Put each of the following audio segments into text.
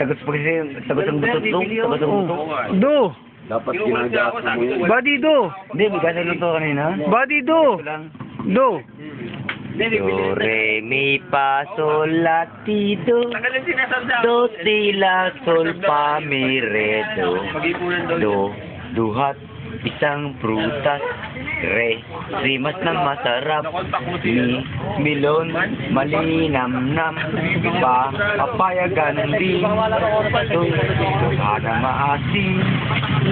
Tagot pa kasi, tagot ang butot to. Tagot ang butot. Do. Dapat ginagawa mo yun. Body do. Hindi, magkano lang to kanina? Body do. Ito lang. Do. Do, re, mi, fa, sol, la, ti, do. Do, ti, la, sol, fa, mi, re, do. Do, duhat, isang prutas. Re, rimas na masarap. Mi, milon, malinamnam. Pa, papayagan din. Do, duhana maasim.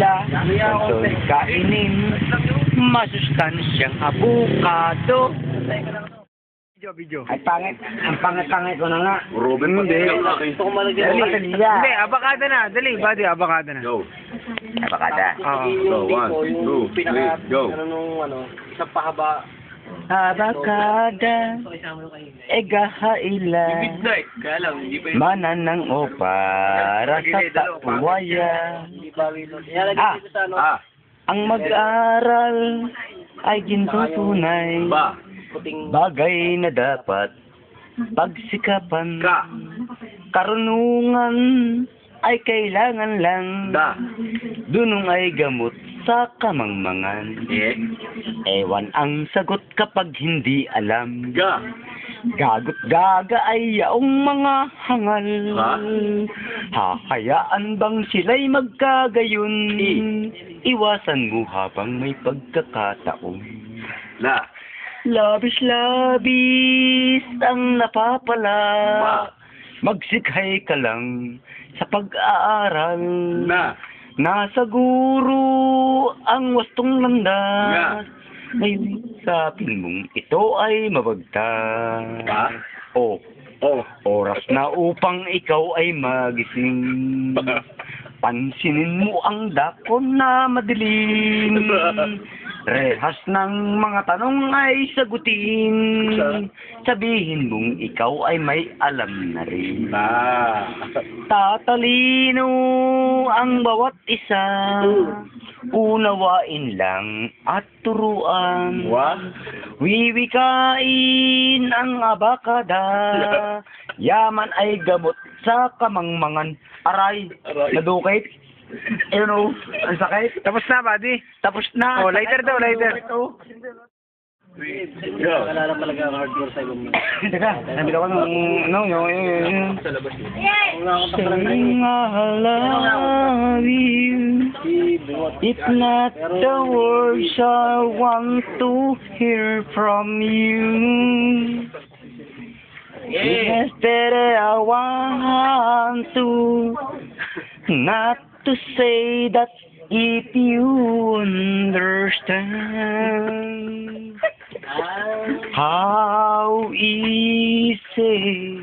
La, sol, kainin. Masustansyang abukado. Video. Ay, pangit. Ang pangit-pangit ko na nga. Robin, hindi. Dali. Hindi, abakada na. Dali, body, abakada na. Go. Napakada. Go, 1, 2, 3, go. Abakada. Egahaila. Mananang opa. Rasa tapuwaya. Ang mag-aral ay gintutunay. Ba. Bagay na dapat pagsikapan. Ka. Karunungan ay kailangan lang. Da. Dunong ay gamot sa kamangmangan. Ewan ang sagot kapag hindi alam. Ga. Gagot gaga ay yaong mga hangal. Ha? Hahayaan bang sila'y magkagayon? Iwasan mo habang may pagkakataon. La. Labis-labis ang napapala. Ma. Magsikhay ka lang sa pag-aaral. Na. Nasa guro ang wastong landas. Nga. Ngayon, sapin mong ito ay mabagtas. Ba. O, Oh. oras na upang ikaw ay magising. Pansinin mo ang dakon na madilim. Rehas ng mga tanong ay sagutin. Sabihin mong ikaw ay may alam na rin. Ba. Tatalino ang bawat isa. Unawain lang at turuan. Wa. Wiwikain ang abakada. Yaman ay gamot sa kamangmangan. Aray, nadukit. Ayun o, ang sakit. Tapos na, body. Tapos na. Oh, lighter daw, lighter. Go. Teka, sabi ko yung saying I love you. If not the words I want to hear from you. Yes, that I want to. Not to say that if you understand how easy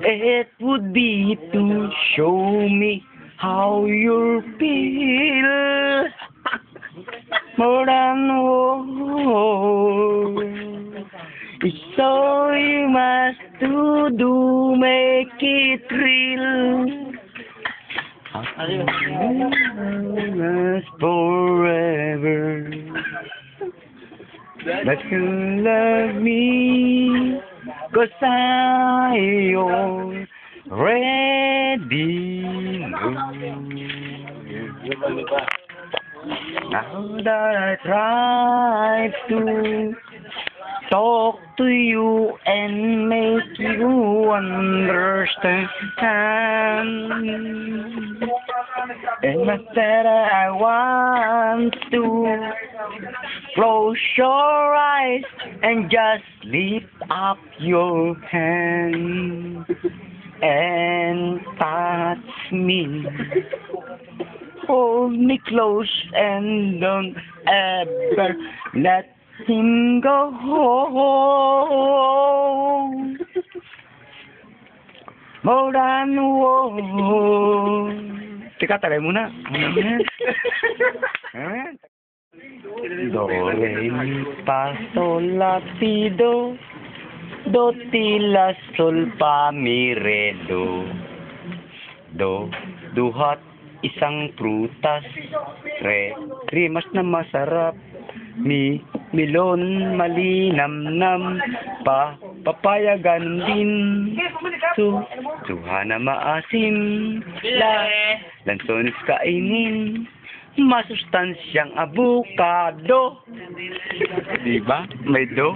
it would be to show me how you feel more than words. So you must do make it real. Last forever. That you love me, 'cause I already know. Now that I try to talk to you and make you understand. And that I want to close your eyes and just lift up your hand and touch me. Hold me close and don't ever let him go home. More than one. Teka, tagay muna. Do, re, mi, fa, sol, la, ti, do. Do, ti, la, sol, fa, mi, re, do. Do, duhat, isang prutas. Re, rimas na masarap. Mi, milon, malinamnam. Pa, papaya ganun din. Suha na maasim. Lansones kainin. Masustansyang avocado. Diba? May do.